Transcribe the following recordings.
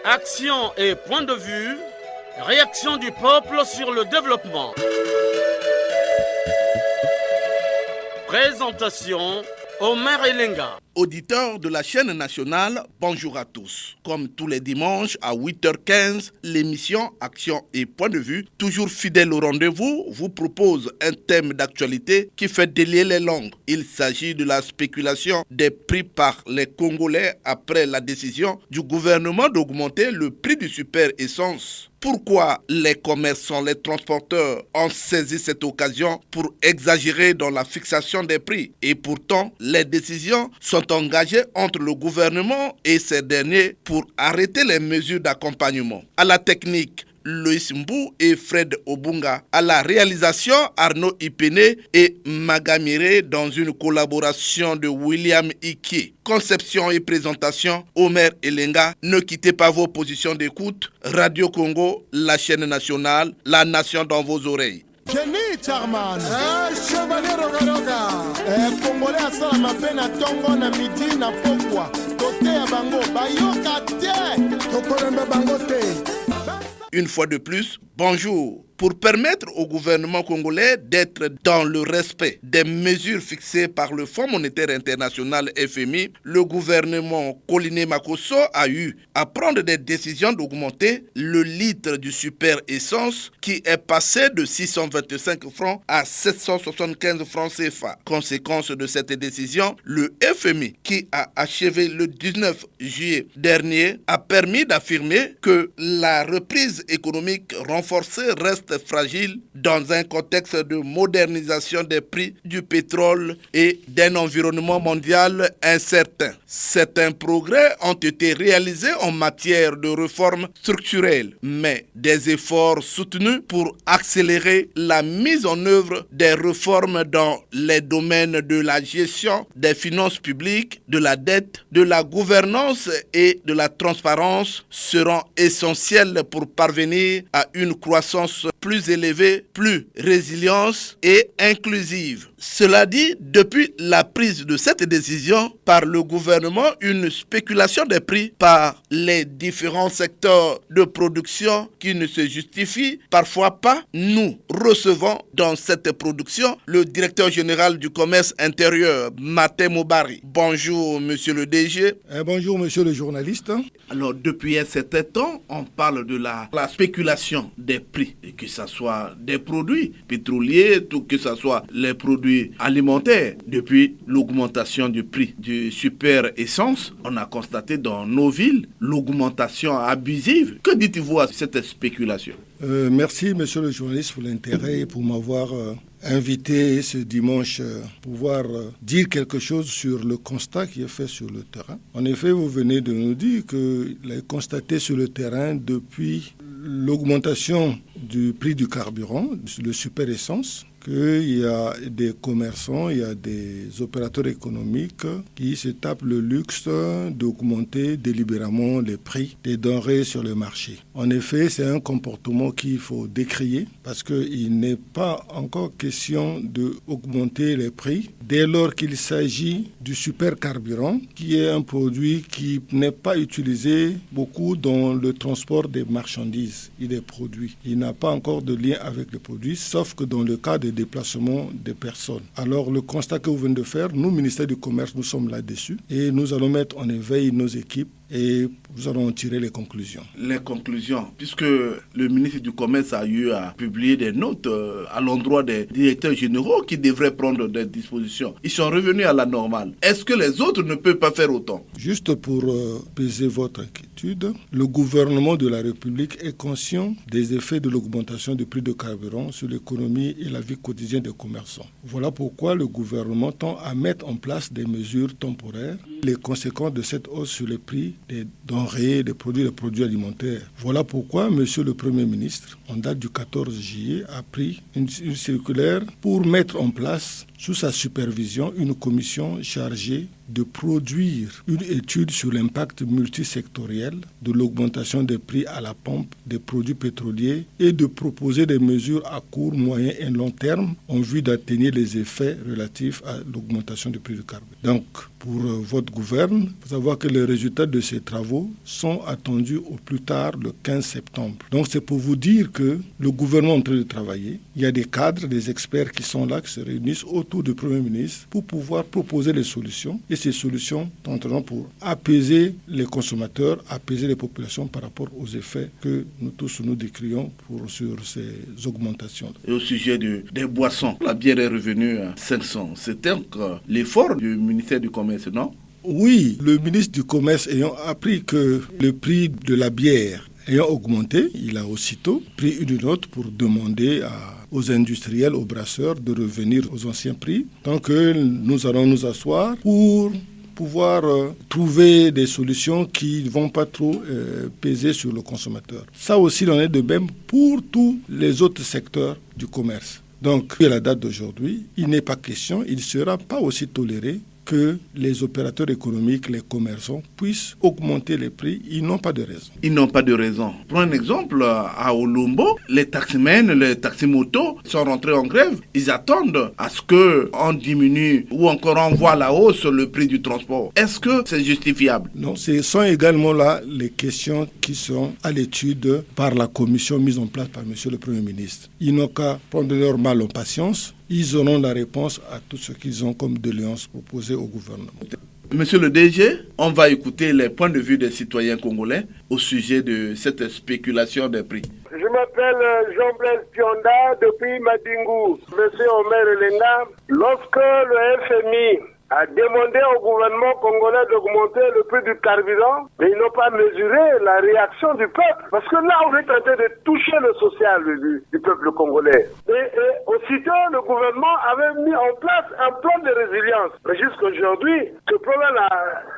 Action et point de vue, réaction du peuple sur le développement. Présentation, Omer Elenga. Auditeurs de la chaîne nationale, bonjour à tous. Comme tous les dimanches à 8h15, l'émission Action et Point de Vue, toujours fidèle au rendez-vous, vous propose un thème d'actualité qui fait délier les langues. Il s'agit de la spéculation des prix par les Congolais après la décision du gouvernement d'augmenter le prix du super essence. Pourquoi les commerçants, les transporteurs ont saisi cette occasion pour exagérer dans la fixation des prix? Et pourtant, les décisions sont engagées entre le gouvernement et ces derniers pour arrêter les mesures d'accompagnement. À la technique, Loïs Mbou et Fred Obunga. À la réalisation, Arnaud Ipene et Magamire dans une collaboration de William Iki. Conception et présentation, Omer Elenga. Ne quittez pas vos positions d'écoute. Radio Congo, la chaîne nationale, la nation dans vos oreilles. Jenny Charman, Chevalier Rogaroga, Congolais asala mapena tongo na midi na pokwa, tote ya bango, bayoka te, tokolemba bango te. Une fois de plus, bonjour. Pour permettre au gouvernement congolais d'être dans le respect des mesures fixées par le Fonds monétaire international FMI, le gouvernement Koliné Makosso a eu à prendre des décisions d'augmenter le litre du super essence qui est passé de 625 francs à 775 francs CFA. Conséquence de cette décision, le FMI qui a achevé le 19 juillet dernier a permis d'affirmer que la reprise économique renforcée reste fragile dans un contexte de modernisation des prix du pétrole et d'un environnement mondial incertain. Certains progrès ont été réalisés en matière de réformes structurelles, mais des efforts soutenus pour accélérer la mise en œuvre des réformes dans les domaines de la gestion des finances publiques, de la dette, de la gouvernance et de la transparence seront essentiels pour parvenir à une croissance plus élevée, plus résiliente et inclusive. Cela dit, depuis la prise de cette décision par le gouvernement, une spéculation des prix par les différents secteurs de production qui ne se justifient parfois pas. Nous recevons dans cette production le directeur général du commerce intérieur, Martin Mobari. Bonjour, monsieur le DG. Bonjour, monsieur le journaliste. Alors, depuis un certain temps, on parle de la spéculation des prix, que ce soit des produits pétroliers, tout que ce soit les produits alimentaires. Depuis l'augmentation du prix du super essence, on a constaté dans nos villes l'augmentation abusive. Que dites-vous à cette spéculation? Merci, monsieur le journaliste, pour l'intérêt et pour m'avoir invité ce dimanche pouvoir dire quelque chose sur le constat qui est fait sur le terrain. En effet, vous venez de nous dire que vous l'avez constaté sur le terrain depuis l'augmentation du prix du carburant, le super essence, qu'il y a des commerçants, il y a des opérateurs économiques qui se tapent le luxe d'augmenter délibérément les prix des denrées sur le marché. En effet, c'est un comportement qu'il faut décrier parce qu'il n'est pas encore question d'augmenter les prix dès lors qu'il s'agit du supercarburant qui est un produit qui n'est pas utilisé beaucoup dans le transport des marchandises et des produits. Il n'a pas encore de lien avec les produits, sauf que dans le cas des déplacement des personnes. Alors le constat que vous venez de faire, nous, ministère du Commerce, nous sommes là-dessus et nous allons mettre en éveil nos équipes et nous allons en tirer les conclusions. Les conclusions, puisque le ministre du Commerce a eu à publier des notes à l'endroit des directeurs généraux qui devraient prendre des dispositions. Ils sont revenus à la normale. Est-ce que les autres ne peuvent pas faire autant? Juste pour peser votre inquiétude, le gouvernement de la République est conscient des effets de l'augmentation du prix de carburant sur l'économie et la vie quotidienne des commerçants. Voilà pourquoi le gouvernement tend à mettre en place des mesures temporaires. Les conséquences de cette hausse sur les prix des denrées, des produits alimentaires. Voilà pourquoi Monsieur le Premier ministre, en date du 14 juillet, a pris une circulaire pour mettre en place, sous sa supervision, une commission chargée de produire une étude sur l'impact multisectoriel de l'augmentation des prix à la pompe des produits pétroliers et de proposer des mesures à court, moyen et long terme en vue d'atténuer les effets relatifs à l'augmentation du prix du carburant. Donc, pour votre gouvernement, il faut savoir que les résultats de ces travaux sont attendus au plus tard le 15 septembre. Donc, c'est pour vous dire que le gouvernement est en train de travailler. Il y a des cadres, des experts qui sont là, qui se réunissent autour du Premier ministre pour pouvoir proposer des solutions. Et ces solutions tenteront pour apaiser les consommateurs, apaiser les populations par rapport aux effets que nous tous nous décrions sur ces augmentations. Et au sujet des boissons, la bière est revenue à 500. C'était l'effort du ministère du Commerce, non? Oui, le ministre du Commerce ayant appris que le prix de la bière ayant augmenté, il a aussitôt pris une note pour demander aux industriels, aux brasseurs de revenir aux anciens prix. Donc nous allons nous asseoir pour pouvoir trouver des solutions qui ne vont pas trop peser sur le consommateur. Ça aussi, il en est de même pour tous les autres secteurs du commerce. Donc, à la date d'aujourd'hui, il n'est pas question, il ne sera pas aussi toléré que les opérateurs économiques, les commerçants puissent augmenter les prix. Ils n'ont pas de raison. Ils n'ont pas de raison. Pour un exemple, à Olombo, les taximens, les taximotos sont rentrés en grève. Ils attendent à ce qu'on diminue ou encore on voit la hausse le prix du transport. Est-ce que c'est justifiable? Non, ce sont également là les questions qui sont à l'étude par la commission mise en place par M. le Premier ministre. Ils n'ont qu'à prendre leur mal en patience. Ils auront la réponse à tout ce qu'ils ont comme doléances proposées au gouvernement. Monsieur le DG, on va écouter les points de vue des citoyens congolais au sujet de cette spéculation des prix. Je m'appelle Jean-Blaise Pionda depuis Madingou. Monsieur Omer Elenga, lorsque le FMI a demandé au gouvernement congolais d'augmenter le prix du carburant, mais ils n'ont pas mesuré la réaction du peuple. Parce que là, on est en train de toucher le social du peuple congolais. Et aussitôt, le gouvernement avait mis en place un plan de résilience. Mais jusqu'aujourd'hui, ce plan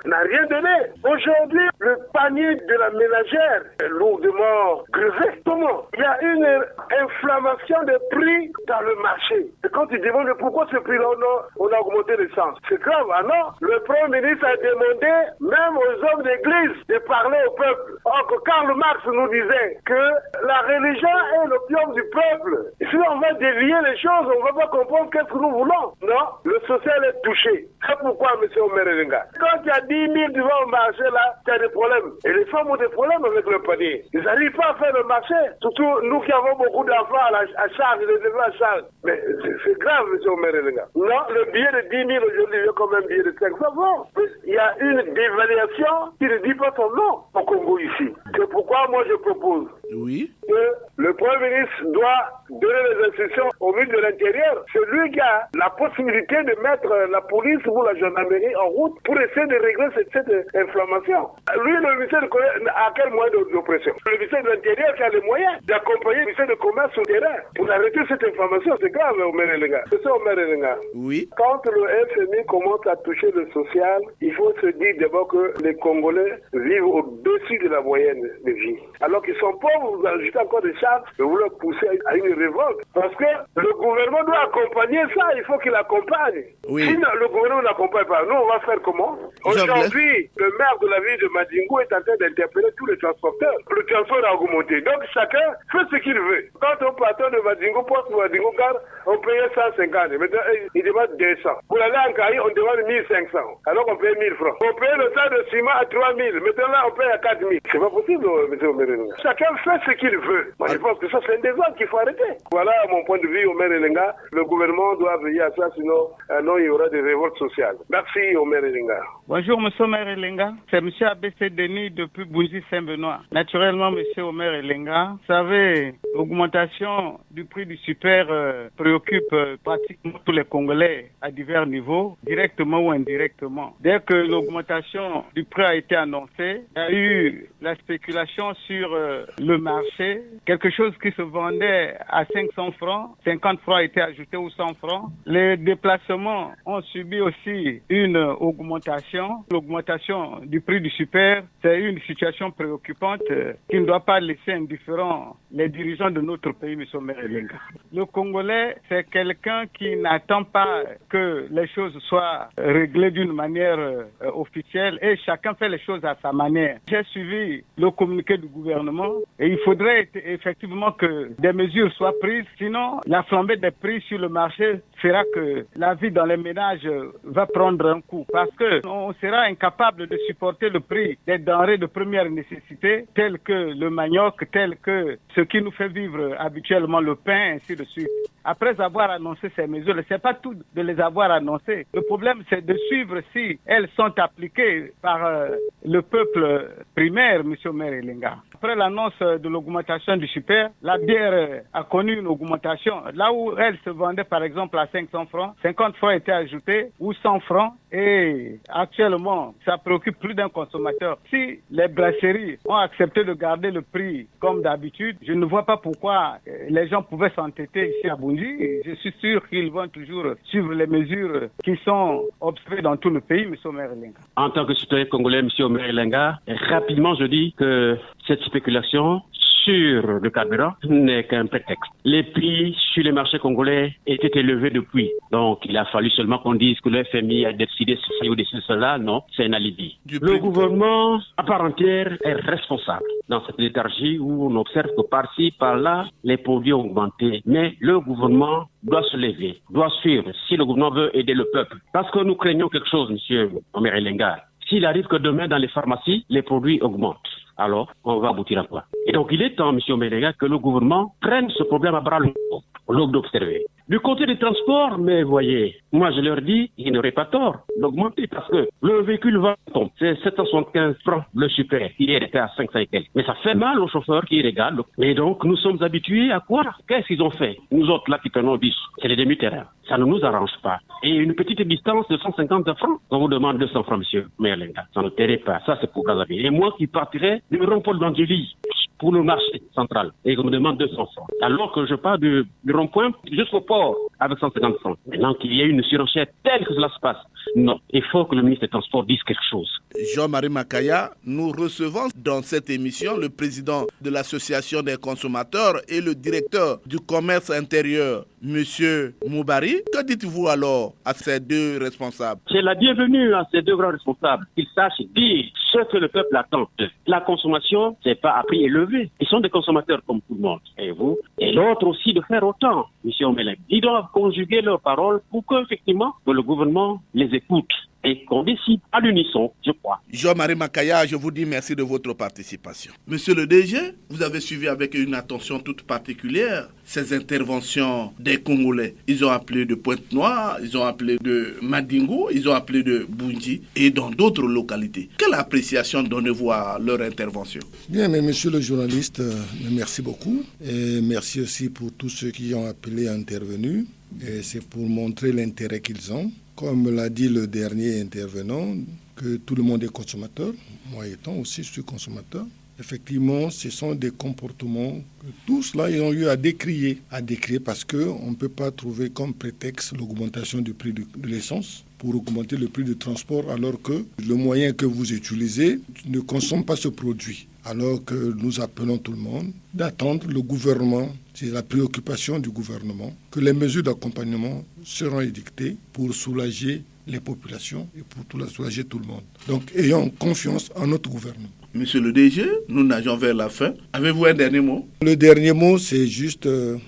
n'a rien donné. Aujourd'hui, le panier de la ménagère est lourdement grevé. Comment? Il y a une inflammation des prix dans le marché. Et quand ils demandent pourquoi ce prix-là, on a augmenté l'essence, c'est grave. Ah non, le Premier ministre a demandé même aux hommes d'église de parler au peuple. Or que Karl Marx nous disait que la religion est l'opium du peuple. Et si on va dévier les choses, on ne va pas comprendre qu'est-ce que nous voulons. Non, le social est touché. C'est pourquoi, M. Omer Elenga, quand il y a 10 000 devant le marché, là, il y a des problèmes. Et les femmes ont des problèmes avec le panier. Ils n'arrivent pas à faire le marché. Surtout nous qui avons beaucoup d'enfants à charge, les élèves à charge. Mais c'est grave, M. Omer Elenga. Non, le billet de 10 000 aujourd'hui est comme un billet de 500 francs. Il y a une dévaluation qui ne dit pas son nom au Congo ici. C'est pourquoi moi je propose que le Premier ministre doit donner les instructions au ministre de l'Intérieur. C'est lui qui a la possibilité de mettre la police ou la gendarmerie en route pour essayer de régler cette inflammation. Lui, le ministère de Commerce, a quel moyen d'oppression? Le ministère de l'Intérieur qui a les moyens d'accompagner le ministère de Commerce sur le terrain pour arrêter cette inflammation. C'est grave, Omer Elenga. C'est ça, Omer Elenga. Oui. Quand le FMI commence à toucher le social, il faut se dire d'abord que les Congolais vivent au-dessus de la moyenne de vie. Alors qu'ils sont pauvres, vous ajoutez encore des charges et vous leur poussez à une révolte. Parce que le gouvernement doit accompagner ça, il faut qu'il accompagne. Oui. Si le gouvernement n'accompagne pas, nous on va faire comment? Aujourd'hui, le maire de la ville de Madingou est en train d'interpeller tous les transporteurs. Le transport a augmenté. Donc chacun fait ce qu'il veut. Quand on partait de Madingou, poste Madingou, car on payait 150. Maintenant, il demande 200. Pour aller en Caï, on demande 1500. Alors qu'on paye 1000 francs. On paye le tas de ciment à 3000. Maintenant là, on paye à 4000. C'est pas possible, M. Omer. Chacun fait ce qu'il veut. Moi, je pense que ça, c'est un désordre qu'il faut arrêter. Voilà mon point de vue, Omer Elenga. Le gouvernement doit veiller à ça, sinon il y aura des révoltes sociales. Merci, Omer Elenga. Bonjour, M. Omer Elenga. C'est M. ABC Denis depuis Bunzi-Saint-Benoît. Naturellement, M. Omer Elenga, vous savez, l'augmentation du prix du super préoccupe pratiquement tous les Congolais à divers niveaux, directement ou indirectement. Dès que l'augmentation du prix a été annoncée, il y a eu la spéculation sur le marché. Quelque chose qui se vendait à 500 francs, 50 francs a été ajouté ou 100 francs. Les déplacements ont subi aussi une augmentation, l'augmentation du prix du super super, c'est une situation préoccupante qui ne doit pas laisser indifférents les dirigeants de notre pays, M. Omer Elenga. Le Congolais, c'est quelqu'un qui n'attend pas que les choses soient réglées d'une manière officielle et chacun fait les choses à sa manière. J'ai suivi le communiqué du gouvernement et il faudrait effectivement que des mesures soient prises, sinon la flambée des prix sur le marché fera que la vie dans les ménages va prendre un coup parce que on sera incapable de supporter le prix des denrées de première nécessité telles que le manioc, telles que ce qui nous fait vivre habituellement, le pain, ainsi de suite. Après avoir annoncé ces mesures, c'est pas tout de les avoir annoncées. Le problème, c'est de suivre si elles sont appliquées par le peuple primaire, M. Omer Elenga. Après l'annonce de l'augmentation du super, la bière a connu une augmentation. Là où elle se vendait par exemple à 500 francs, 50 francs étaient ajoutés ou 100 francs et actuellement, ça préoccupe plus d'un consommateur. Si les brasseries ont accepté de garder le prix comme d'habitude, je ne vois pas pourquoi les gens pouvaient s'entêter ici à Bunji. Je suis sûr qu'ils vont toujours suivre les mesures qui sont observées dans tout le pays, M. Omer Elenga. En tant que citoyen congolais, M. Omer Elenga, rapidement je dis que cette spéculation sur le carburant n'est qu'un prétexte. Les prix sur les marchés congolais étaient élevés depuis. Donc, il a fallu seulement qu'on dise que le FMI a décidé ceci ou décidé cela. Non, c'est un alibi. Le gouvernement, à part entière, est responsable dans cette léthargie où on observe que par-ci, par-là, les produits ont augmenté. Mais le gouvernement doit se lever, doit suivre si le gouvernement veut aider le peuple. Parce que nous craignons quelque chose, M. Omer Elenga. S'il arrive que demain, dans les pharmacies, les produits augmentent, alors on va aboutir à quoi? Et donc, il est temps, M. Omer Elenga, que le gouvernement prenne ce problème à bras le corps, d'observer. Du côté des transports, mais voyez, moi je leur dis, ils n'auraient pas tort d'augmenter parce que le véhicule va tomber. C'est 775 francs le super. Hier était à 500 et quelques. Mais ça fait mal aux chauffeurs qui regardent. Et donc, nous sommes habitués à quoi? Qu'est-ce qu'ils ont fait? Nous autres là qui prenons 10, c'est les demi-terrains. Ça ne nous arrange pas. Et une petite distance de 150 francs, on vous demande 200 francs, monsieur Merlenga. Ça ne t'irait pas. Ça, c'est pour Brazzaville. Et moi qui partirais du rond-point d'Angély pour le marché central. Et on me demande 200 francs. Alors que je pars du rond-point jusqu'au port avec 150 francs. Maintenant qu'il y a une surenchère telle que cela se passe. Non, il faut que le ministre des Transports dise quelque chose. Jean-Marie Makaya, nous recevons dans cette émission le président de l'association des consommateurs et le directeur du commerce intérieur, Monsieur Moubari. Que dites-vous alors à ces deux responsables? C'est la bienvenue à ces deux grands responsables. Qu'ils sachent dire ce que le peuple attend. La consommation, c'est pas à prix élevé. Ils sont des consommateurs comme tout le monde. Et vous, et l'autre aussi de faire autant, Monsieur Omelek. Ils doivent conjuguer leurs paroles pour qu'effectivement, le gouvernement les écoute et qu'on décide à l'unisson, je crois. Jean-Marie Makaya, je vous dis merci de votre participation. Monsieur le DG, vous avez suivi avec une attention toute particulière ces interventions des Congolais. Ils ont appelé de Pointe-Noire, ils ont appelé de Madingo, ils ont appelé de Bunji et dans d'autres localités. Quelle appréciation donnez-vous à leur intervention? Bien, mais monsieur le journaliste, merci beaucoup. Et merci aussi pour tous ceux qui ont appelé et intervenu. Et c'est pour montrer l'intérêt qu'ils ont. Comme l'a dit le dernier intervenant, que tout le monde est consommateur. Moi étant aussi, je suis consommateur. Effectivement, ce sont des comportements que tous là, ils ont eu à décrier parce qu'on ne peut pas trouver comme prétexte l'augmentation du prix de l'essence pour augmenter le prix du transport alors que le moyen que vous utilisez ne consomme pas ce produit. Alors que nous appelons tout le monde d'attendre le gouvernement, c'est la préoccupation du gouvernement, que les mesures d'accompagnement seront édictées pour soulager les populations et pour soulager tout le monde. Donc, ayons confiance en notre gouvernement. Monsieur le DG, nous nageons vers la fin. Avez-vous un dernier mot? Le dernier mot, c'est juste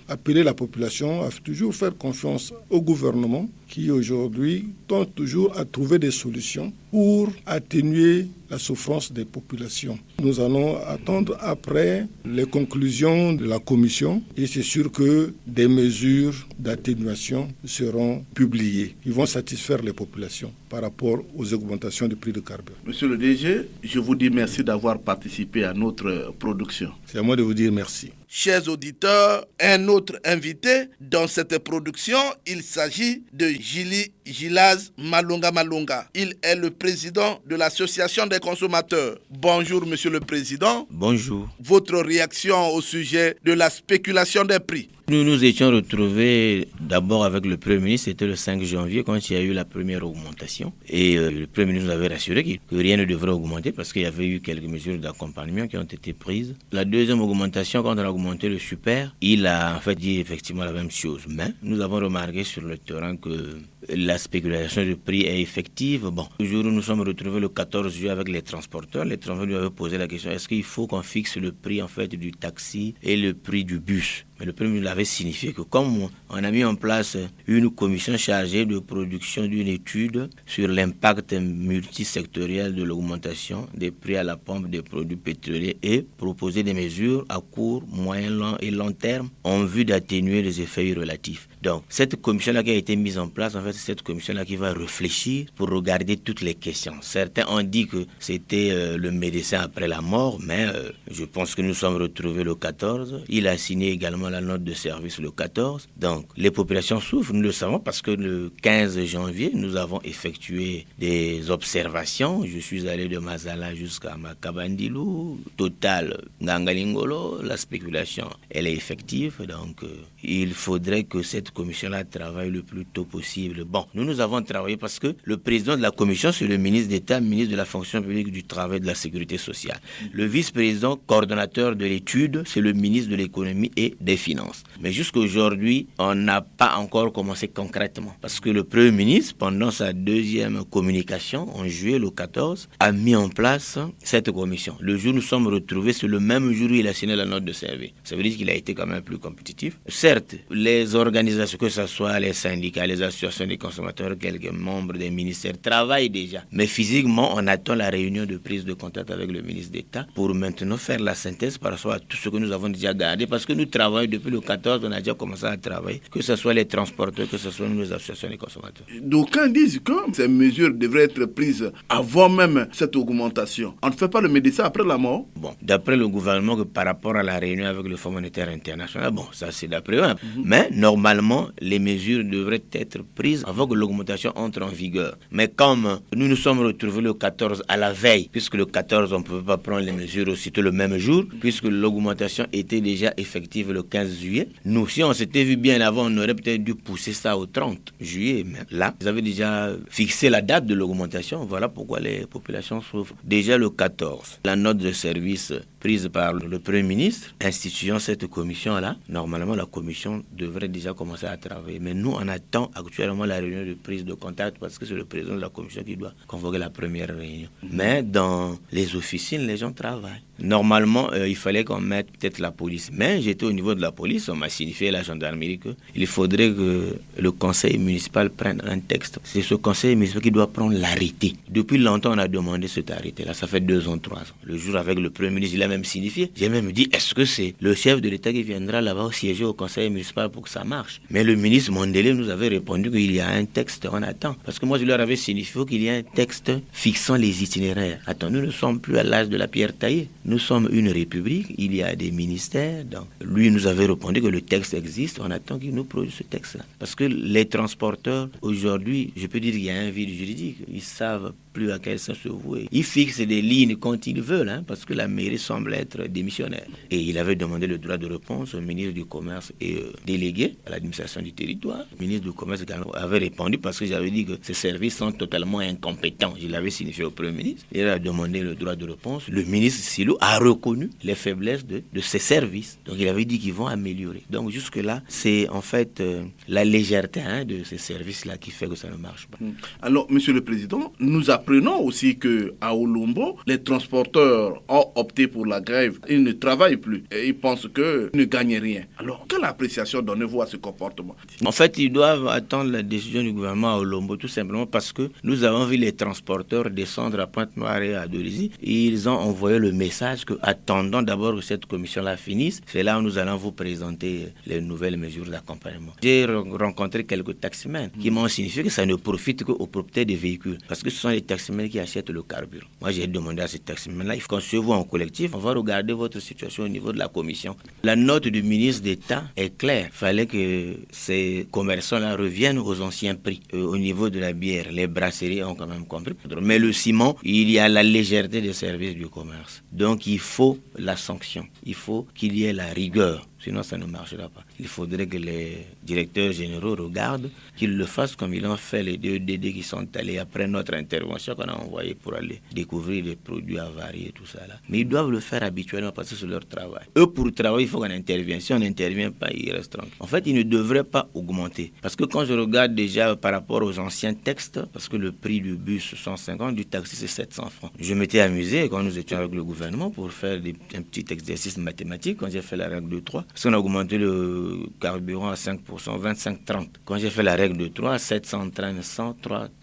appeler la population à toujours faire confiance au gouvernement qui aujourd'hui tente toujours à trouver des solutions pour atténuer la souffrance des populations. Nous allons attendre après les conclusions de la commission et c'est sûr que des mesures d'atténuation seront publiées. Ils vont satisfaire les populations par rapport aux augmentations du prix du carburant. Monsieur le DG, je vous dis merci d'avoir participé à notre production. C'est à moi de vous dire merci. Chers auditeurs, un autre invité dans cette production, il s'agit de Jili Gilaz Malonga Malonga. Il est le président de l'association des consommateurs. Bonjour monsieur le président. Bonjour. Votre réaction au sujet de la spéculation des prix? Nous nous étions retrouvés d'abord avec le Premier ministre, c'était le 5 janvier quand il y a eu la première augmentation. Et le Premier ministre nous avait rassuré que rien ne devrait augmenter parce qu'il y avait eu quelques mesures d'accompagnement qui ont été prises. La deuxième augmentation, quand on a augmenté le super, il a en fait dit effectivement la même chose. Mais nous avons remarqué sur le terrain que la spéculation de prix est effective. Bon, le jour où nous sommes retrouvés le 14 juillet avec les transporteurs lui avaient posé la question, est-ce qu'il faut qu'on fixe le prix en fait du taxi et le prix du bus? Mais le Premier ministre avait signifié que comme on a mis en place une commission chargée de production d'une étude sur l'impact multisectoriel de l'augmentation des prix à la pompe des produits pétroliers et proposer des mesures à court, moyen et long terme en vue d'atténuer les effets relatifs. Donc, cette commission-là qui a été mise en place, en fait, c'est cette commission-là qui va réfléchir pour regarder toutes les questions. Certains ont dit que c'était le médecin après la mort, mais je pense que nous sommes retrouvés le 14. Il a signé également la note de service le 14. Donc, les populations souffrent, nous le savons, parce que le 15 janvier, nous avons effectué des observations. Je suis allé de Mazala jusqu'à Makabandilou. Total, Ngangalingolo, la spéculation, elle est effective. Donc, il faudrait que cette commission-là travaille le plus tôt possible. Bon, nous avons travaillé parce que le président de la commission, c'est le ministre d'État, ministre de la fonction publique, du travail et de la sécurité sociale. Le vice-président, coordonnateur de l'étude, c'est le ministre de l'économie et des finances. Mais jusqu'à aujourd'hui, on n'a pas encore commencé concrètement. Parce que le Premier ministre, pendant sa deuxième communication, en juillet le 14, a mis en place cette commission. Le jour où nous sommes retrouvés, c'est le même jour où il a signé la note de service. Ça veut dire qu'il a été quand même plus compétitif. Certes, les organisations, que ce soit les syndicats, les associations des consommateurs, quelques membres des ministères, travaillent déjà. Mais physiquement, on attend la réunion de prise de contact avec le ministre d'État pour maintenant faire la synthèse par rapport à tout ce que nous avons déjà gardé. Parce que nous travaillons depuis le 14, on a déjà commencé à travailler, que ce soit les transporteurs, que ce soit nos associations des consommateurs. D'aucuns disent que ces mesures devraient être prises avant même cette augmentation. On ne fait pas le médecin après la mort. Bon, d'après le gouvernement, que par rapport à la réunion avec le Fonds monétaire international, bon, ça c'est d'après eux. Mais normalement, les mesures devraient être prises avant que l'augmentation entre en vigueur. Mais comme nous nous sommes retrouvés le 14 à la veille, puisque le 14 on ne pouvait pas prendre les mesures aussitôt le même jour, puisque l'augmentation était déjà effective le 15 juillet, nous, si on s'était vu bien avant, on aurait peut-être dû pousser ça au 30 juillet. Mais là, ils avaient déjà fixé la date de l'augmentation. Voilà pourquoi les populations souffrent. Déjà le 14, la note de service prise par le Premier ministre, instituant cette commission-là, normalement la commission devrait déjà commencer à travailler. Mais nous, on attend actuellement la réunion de prise de contact parce que c'est le président de la commission qui doit convoquer la première réunion. Mais dans les officines, les gens travaillent. Normalement, il fallait qu'on mette peut-être la police. Mais j'étais au niveau de la police, on m'a signifié la gendarmerie qu'il faudrait que le conseil municipal prenne un texte. C'est ce conseil municipal qui doit prendre l'arrêté. Depuis longtemps, on a demandé cet arrêté-là. Ça fait 2 ans, 3 ans. Le jour avec le Premier ministre, il a même signifié. J'ai même dit, est-ce que c'est le chef de l'État qui viendra là-bas siéger au conseil municipal pour que ça marche? Mais le ministre Mondele nous avait répondu qu'il y a un texte, on attend. Parce que moi, je leur avais signifié qu'il y a un texte fixant les itinéraires. Attends, nous ne sommes plus à l'âge de la pierre taillée. Nous sommes une république, il y a des ministères. Donc, lui nous avait répondu que le texte existe, on attend qu'il nous produise ce texte-là. Parce que les transporteurs, aujourd'hui, je peux dire qu'il y a un vide juridique. Ils savent plus à quel sens se vouer. Ils fixent des lignes quand ils veulent, parce que la mairie semble être démissionnaire. Et il avait demandé le droit de réponse au ministre du Commerce et délégué à l'administration du territoire. Le ministre du Commerce avait répondu parce que j'avais dit que ces services sont totalement incompétents. Je l'avais signifié au Premier ministre. Il a demandé le droit de réponse. Le ministre Silo a reconnu les faiblesses de ces services. Donc il avait dit qu'ils vont améliorer. Donc jusque-là, c'est en fait la légèreté de ces services-là qui fait que ça ne marche pas. Alors, Monsieur le Président, nous apprenons aussi qu'à Olombo, les transporteurs ont opté pour la grève. Ils ne travaillent plus et ils pensent qu'ils ne gagnent rien. Alors, quelle appréciation donnez-vous à ce comportement? En fait, ils doivent attendre la décision du gouvernement à Olombo, tout simplement parce que nous avons vu les transporteurs descendre à Pointe-Noire et à Dolisie. Et ils ont envoyé le message que, attendant d'abord que cette commission-là finisse, c'est là où nous allons vous présenter les nouvelles mesures d'accompagnement. J'ai rencontré quelques taximens qui m'ont signifié que ça ne profite qu'aux propriétaires des véhicules, parce que ce sont les taximens qui achètent le carburant. Moi, j'ai demandé à ces taximens-là, il faut qu'on se voit en collectif, on va regarder votre situation au niveau de la commission. La note du ministre d'État est claire. Il fallait que ces commerçants-là reviennent aux anciens prix. Au niveau de la bière, les brasseries ont quand même compris. Mais le ciment, il y a la légèreté des services du commerce. Donc, il faut la sanction. Il faut qu'il y ait la rigueur. Sinon, ça ne marchera pas. Il faudrait que les directeurs généraux regardent, qu'ils le fassent comme ils ont fait les 2 DD qui sont allés après notre intervention qu'on a envoyé pour aller découvrir des produits avariés et tout ça là. Mais ils doivent le faire habituellement parce que c'est leur travail. Eux, pour travailler, il faut qu'on intervienne. Si on n'intervient pas, ils restent tranquilles. En fait, ils ne devraient pas augmenter. Parce que quand je regarde déjà par rapport aux anciens textes, parce que le prix du bus 150, du taxi c'est 700 francs. Je m'étais amusé quand nous étions avec le gouvernement pour faire un petit exercice mathématique quand j'ai fait la règle de 3. Parce qu'on a augmenté le carburant à 5%, 25-30. Quand j'ai fait la règle de 3, 700 entraîne 100,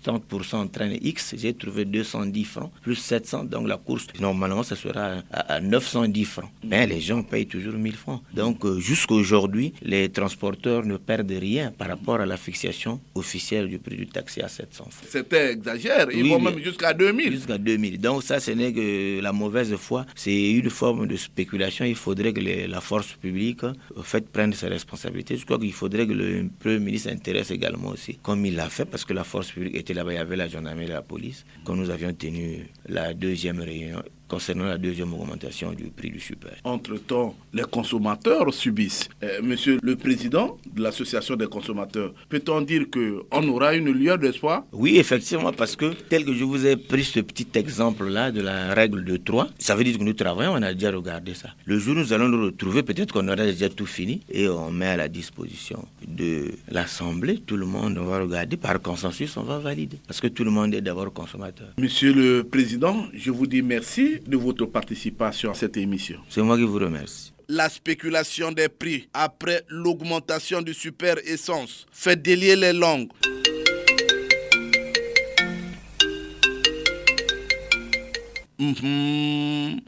30% entraîne X, j'ai trouvé 210 francs, plus 700, donc la course, normalement, ça sera à 910 francs. Mais les gens payent toujours 1000 francs. Donc, jusqu'à aujourd'hui, les transporteurs ne perdent rien par rapport à la fixation officielle du prix du taxi à 700 francs. C'était exagère, ils vont même jusqu'à 2000. Jusqu'à 2000. Donc, ça, ce n'est que la mauvaise foi, c'est une forme de spéculation. Il faudrait que la force publique prenne ses responsabilités. Je crois qu'il faudrait que le Premier ministre s'intéresse également aussi, comme il l'a fait, parce que la force publique était là-bas, il y avait la gendarmerie et la police, quand nous avions tenu la 2e réunion concernant la 2e augmentation du prix du super. Entre-temps, les consommateurs subissent. Monsieur le Président de l'Association des consommateurs, peut-on dire qu'on aura une lueur d'espoir? Oui, effectivement, parce que tel que je vous ai pris ce petit exemple-là de la règle de 3, ça veut dire que nous travaillons, on a déjà regardé ça. Le jour où nous allons nous retrouver, peut-être qu'on aura déjà tout fini et on met à la disposition de l'Assemblée, tout le monde, on va regarder, par consensus, on va valider. Parce que tout le monde est d'abord consommateur. Monsieur le Président, je vous dis merci de votre participation à cette émission. C'est moi qui vous remercie. La spéculation des prix après l'augmentation du super essence fait délier les langues.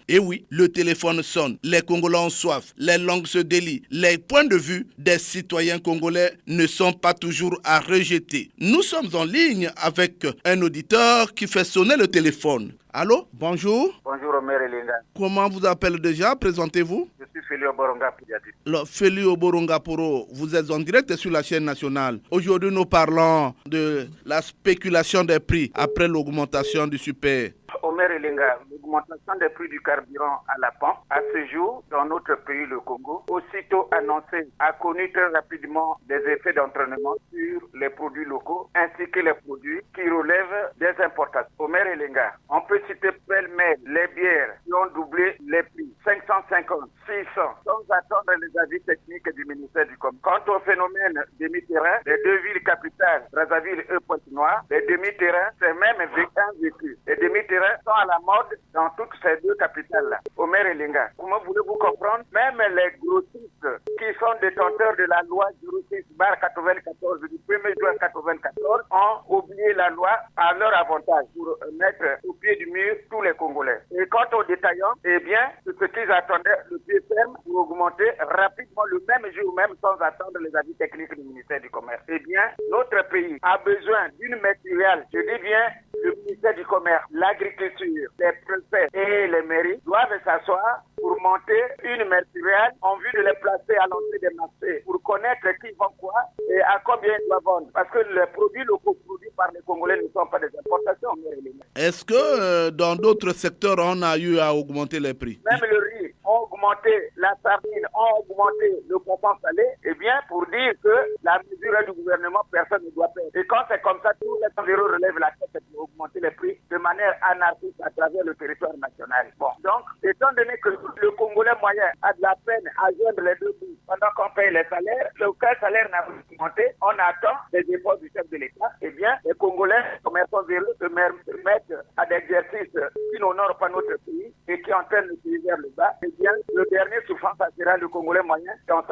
Et oui, le téléphone sonne, les Congolais ont soif, les langues se délient, les points de vue des citoyens congolais ne sont pas toujours à rejeter. Nous sommes en ligne avec un auditeur qui fait sonner le téléphone. Allô, bonjour. Bonjour, Omer Elenga. Comment vous appelez déjà? Présentez-vous. Je suis Félix Oboronga Pidiati. Alors, Félix Oboronga Poro, vous êtes en direct sur la chaîne nationale. Aujourd'hui, nous parlons de la spéculation des prix après l'augmentation du super. Omer Elenga, l'augmentation des prix du carburant à la pompe, à ce jour, dans notre pays, le Congo, aussitôt annoncé, a connu très rapidement des effets d'entraînement sur les produits locaux, ainsi que les produits qui relèvent des importations. Omer Elenga, on peut citer pêle-mêle les bières qui ont doublé les prix, 550, 600, sans attendre les avis techniques du ministère du Commerce. Quant au phénomène demi-terrain, les 2 villes capitales, Brazzaville et Pointe-Noire, les demi-terrains, c'est même un vécu. Les demi-terrains sont à la mode dans toutes ces 2 capitales-là. Omer Elenga, comment voulez-vous comprendre? Même les grossistes qui sont détenteurs de la loi 06/94 du 1er juin 1994 ont oublié la loi à leur avantage pour mettre au pied du mur tous les Congolais. Et quant aux détaillants, eh bien, c'est ce qu'ils attendaient le pied ferme pour augmenter rapidement le même jour même sans attendre les avis techniques du ministère du Commerce. Eh bien, notre pays a besoin d'une matérielle, je dis bien le ministère du Commerce, l'agriculture, les préfets et les mairies doivent s'asseoir pour monter une matérielle en vue de les placer à l'entrée des marchés pour connaître qui vend quoi et à combien ils doivent vendre. Parce que les produits locaux produits par les Congolais ne sont pas des importations. Est-ce que dans d'autres secteurs, on a eu à augmenter les prix? Même le riz ont augmenté, la sardine ont augmenté, le poisson salé, eh bien, pour dire que la mesure du gouvernement, personne ne doit payer. Et quand c'est comme ça, tous les environs relèvent la tête pour augmenter les prix de manière anarchique à travers le territoire national. Bon, donc, étant donné que le Congolais moyen a de la peine à joindre les 2 bouts pendant qu'on paye les salaires, aucun salaire n'a augmenté, on attend les efforts du chef de l'État, eh bien, les Congolais, commerçants véreux, se mettent à des exercices qui n'honorent pas notre pays et qui entraînent le pays vers le bas. Eh bien, le dernier souffrant, ça sera le Congolais moyen dans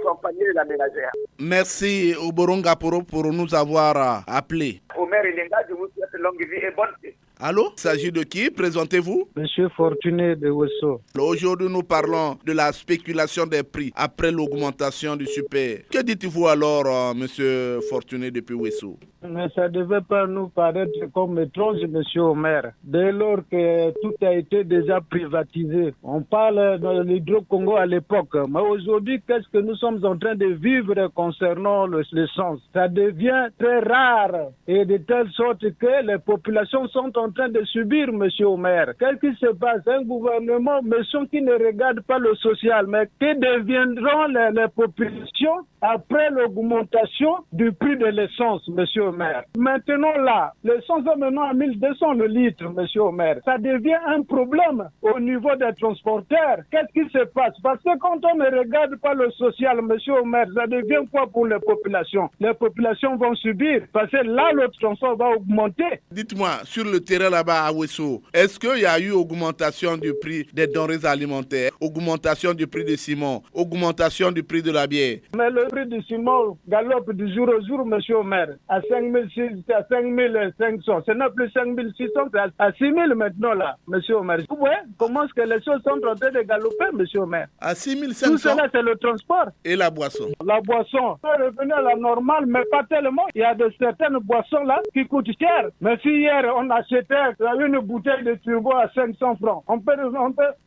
son panier de la ménagère. Merci Oboronga Poro pour nous avoir appelé. Omer Elenga, je vous souhaite longue vie et bonne vie. Allô? Il s'agit de qui? Présentez-vous. Monsieur Fortuné de Wesso. Aujourd'hui, nous parlons de la spéculation des prix après l'augmentation du super. Que dites-vous alors, monsieur Fortuné depuis Wesso? Mais ça ne devait pas nous paraître comme étrange, monsieur le maire, dès lors que tout a été déjà privatisé. On parle de l'Hydro-Congo à l'époque, mais aujourd'hui, qu'est-ce que nous sommes en train de vivre concernant l'essence? Ça devient très rare et de telle sorte que les populations sont en train de subir, monsieur le maire. Qu'est-ce qui se passe? Un gouvernement, monsieur, qui ne regarde pas le social, mais que deviendront les populations après l'augmentation du prix de l'essence, monsieur le maire? Maintenant là, l'essence est maintenant à 1200 le litre, monsieur le maire. Ça devient un problème au niveau des transporteurs. Qu'est-ce qui se passe? Parce que quand on ne regarde pas le social, monsieur le maire, ça devient quoi pour les populations? Les populations vont subir parce que là, le transport va augmenter. Dites-moi, sur le terrain là-bas à Ouesso, est-ce qu'il y a eu augmentation du prix des denrées alimentaires, augmentation du prix du ciment, augmentation du prix de la bière? Mais le prix du ciment galope du jour au jour, monsieur le maire, à 5600, à 5500. Ce n'est plus 5600, c'est à 6000 maintenant là, monsieur le maire. Vous voyez comment est-ce que les choses sont en train de galoper, monsieur le maire? À 6500. Tout cela, c'est le transport. Et la boisson? La boisson peut revenir à la normale, mais pas tellement. Il y a de certaines boissons là qui coûtent cher. Mais si hier on achetait une bouteille de turbo à 500 francs, on peut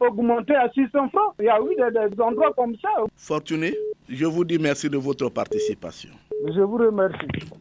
augmenter à 600 francs. Il y a eu des endroits comme ça. Fortuné, je vous dis merci de votre participation. Je vous remercie.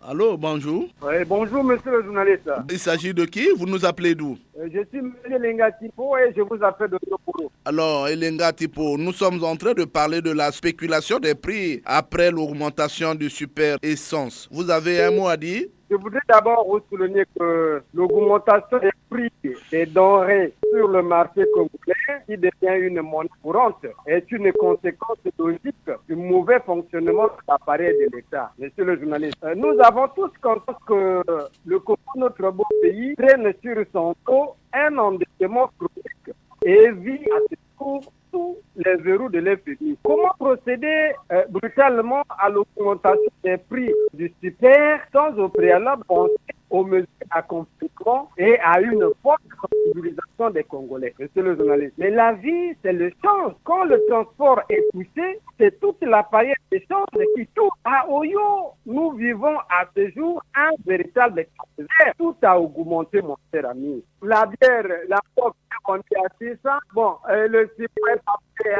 Allô, bonjour. Oui, bonjour monsieur le journaliste. Il s'agit de qui? Vous nous appelez d'où? Je suis M. Elenga Tipo et je vous appelle de Yopuro. Alors, Elenga Tipo, nous sommes en train de parler de la spéculation des prix après l'augmentation du super essence. Vous avez un mot à dire? Je voudrais d'abord vous souligner que l'augmentation des prix des denrées sur le marché congolais, qui devient une monnaie courante, est une conséquence logique du mauvais fonctionnement de l'appareil de l'État. Monsieur le journaliste, nous avons tous conscience que le Congo, notre beau pays, traîne sur son dos un endettement chronique et vit à ce tour tous les verrous de l'FMI. Comment procéder brutalement à l'augmentation des prix du super sans au préalable penser aux mesures d'accomplissement et à une forte sensibilisation des Congolais? Monsieur le journaliste, mais la vie, c'est le change. Quand le transport est poussé, c'est toute l'appareil d'échange qui tourne. À Oyo, nous vivons à ce jour un véritable calvaire. Tout a augmenté, mon cher ami. La bière, la coque, on est à 600. Bon, le ciment est passé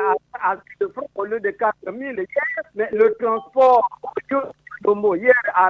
à 6 francs au lieu de 4000 hier, mais le transport hier à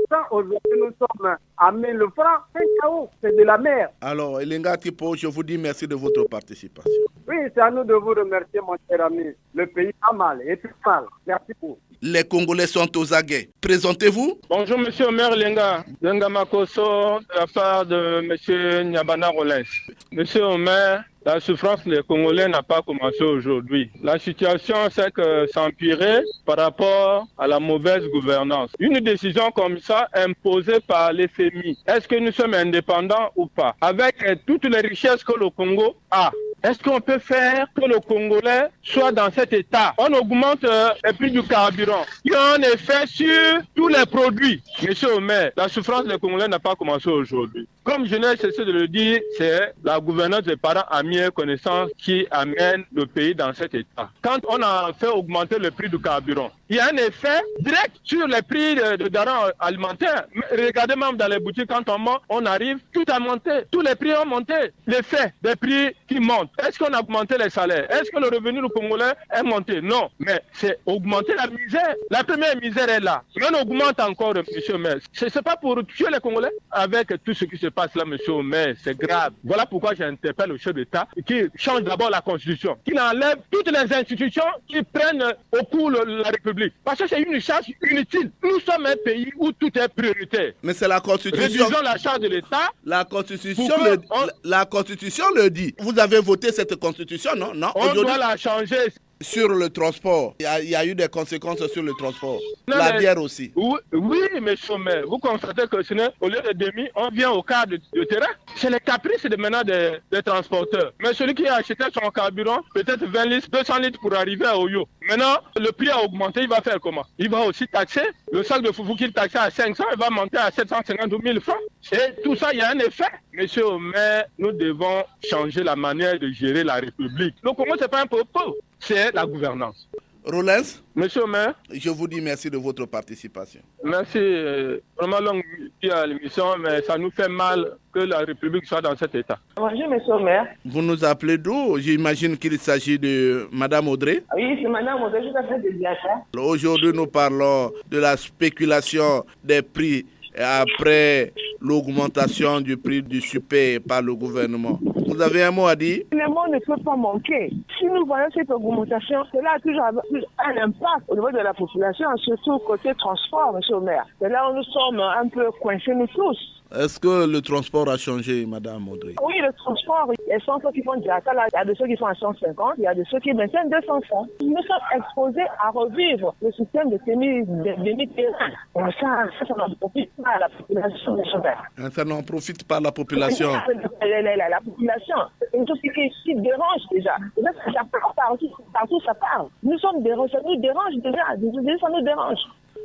500, aujourd'hui nous sommes à 1000 francs, c'est chaos, c'est de la mer. Alors, Elenga Tipo, je vous dis merci de votre participation. Oui, c'est à nous de vous remercier, mon cher ami. Le pays a mal, et tout mal. Merci beaucoup. Les Congolais sont aux aguets. Présentez-vous. Bonjour, monsieur Omer Lenga. Lenga Makoso, de la part de monsieur Nyabana Rollins. Monsieur Omer, la souffrance des Congolais n'a pas commencé aujourd'hui. La situation, c'est que ça empirait par rapport à la mauvaise gouvernance. Une décision comme ça imposée par l'FMI. Est-ce que nous sommes indépendants ou pas? Avec toutes les richesses que le Congo a, est-ce qu'on peut faire que le Congolais soit dans cet état? On augmente le prix du carburant. Il y a un effet sur tous les produits. Monsieur Omer, la souffrance des Congolais n'a pas commencé aujourd'hui. Comme je n'ai cessé de le dire, c'est la gouvernance des parents à mieux connaissance qui amène le pays dans cet état. Quand on a fait augmenter le prix du carburant, il y a un effet direct sur les prix de denrées alimentaires. Regardez même dans les boutiques, quand on arrive, tout a monté. Tous les prix ont monté. L'effet des prix qui montent. Est-ce qu'on a augmenté les salaires? Est-ce que le revenu du Congolais est monté? Non. Mais c'est augmenter la misère. La première misère est là. Mais on augmente encore, monsieur Maire. Ce n'est pas pour tuer les Congolais. Avec tout ce qui se passe là, monsieur Maire, c'est grave. Voilà pourquoi j'interpelle le chef d'État qui change d'abord la Constitution, qui enlève toutes les institutions qui prennent au cou la République. Parce que c'est une charge inutile. Nous sommes un pays où tout est prioritaire. Mais c'est la Constitution. Réduisons la charge de l'État. La Constitution le dit. Vous avez voté cette Constitution, non? Non. On doit la changer. Sur le transport, il y a eu des conséquences sur le transport. La bière aussi. Oui, monsieur Maire, vous constatez que au lieu de demi, on vient au quart de terrain. C'est les caprices maintenant des transporteurs. Mais celui qui a acheté son carburant, peut-être 20 litres, 200 litres pour arriver à Oyo. Maintenant, le prix a augmenté, il va faire comment? Il va aussi taxer. Le sac de foufou qu'il taxait à 500, il va monter à 750 ou 1000 francs. Et tout ça, il y a un effet. Monsieur Maire, nous devons changer la manière de gérer la République. Le Congo, ce n'est pas un propos. C'est la gouvernance. Rollins, Monsieur le maire, je vous dis merci de votre participation. merci. Vraiment longue vie à l'émission, mais ça nous fait mal que la République soit dans cet état. Bonjour, monsieur le maire. Vous nous appelez d'où? J'imagine qu'il s'agit de Madame Audrey. Oui, c'est Madame Audrey, je t'appelle de Diata. Aujourd'hui, nous parlons de la spéculation des prix après l'augmentation du prix du super par le gouvernement. Vous avez un mot à dire? Le mot ne peut pas manquer. Si nous voyons cette augmentation, cela a toujours un impact au niveau de la population, surtout côté transport, monsieur le maire. C'est là où nous sommes un peu coincés, nous tous. Est-ce que le transport a changé, Madame Audrey? Oui, le transport, il y a ceux qui font Diata, il y a de ceux qui font à 150, il y a de ceux qui maintiennent 200 francs. Nous sommes exposés à revivre le système de semi-terrain. Ça n'en profite pas à la population, monsieur le maire. Ça n'en profite pas à la population. La population, c'est une chose qui dérange déjà. Ça part partout ça part. Nous sommes dérangés, ça nous dérange déjà, ça nous dérange.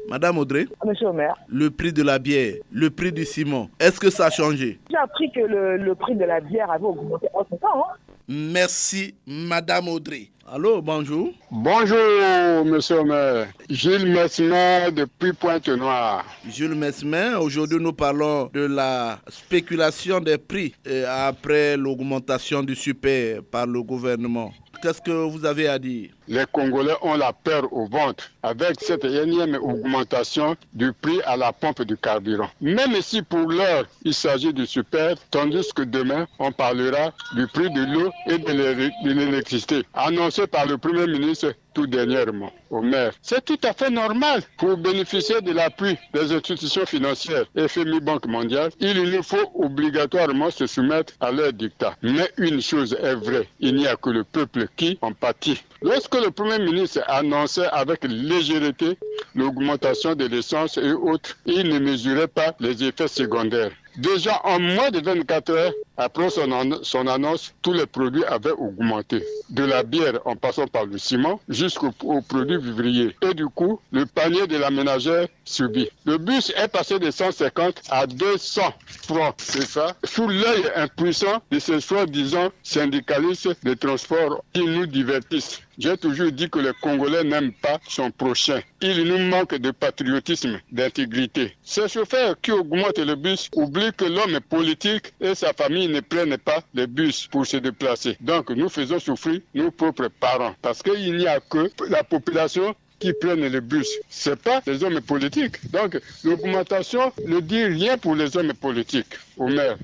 Madame Audrey, monsieur le maire, le prix de la bière, le prix du ciment, est-ce que ça a changé? J'ai appris que le prix de la bière avait augmenté autant. Hein? Merci, Madame Audrey. Allô, bonjour. Bonjour, monsieur le maire. Gilles Mesmer depuis Pointe-Noire. Gilles Mesmer, aujourd'hui nous parlons de la spéculation des prix après l'augmentation du super par le gouvernement. Qu'est-ce que vous avez à dire? Les Congolais ont la peur au ventre avec cette énième augmentation du prix à la pompe du carburant. Même si pour l'heure, il s'agit du super, tandis que demain, on parlera du prix de l'eau et de l'électricité, annoncé par le Premier ministre tout dernièrement au maire. C'est tout à fait normal. Pour bénéficier de l'appui des institutions financières, FMI, Banque mondiale, il nous faut obligatoirement se soumettre à leur dictat. Mais une chose est vraie, il n'y a que le peuple qui en pâtit. Lorsque le Premier ministre annonçait avec légèreté l'augmentation de l'essence et autres, il ne mesurait pas les effets secondaires. Déjà en moins de 24 heures après son annonce, tous les produits avaient augmenté. De la bière en passant par le ciment jusqu'aux produits vivriers. Et du coup, le panier de la ménagère subit. Le bus est passé de 150 à 200 francs, c'est ça, sous l'œil impuissant de ces soi-disant syndicalistes de transport qui nous divertissent. J'ai toujours dit que les Congolais n'aiment pas son prochain. Il nous manque de patriotisme, d'intégrité. Ces chauffeurs qui augmentent le bus oublient que l'homme politique et sa famille ne prennent pas le bus pour se déplacer. Donc nous faisons souffrir nos propres parents parce qu'il n'y a que la population qui prennent le bus. Ce n'est pas les hommes politiques. Donc l'augmentation ne dit rien pour les hommes politiques, au maire.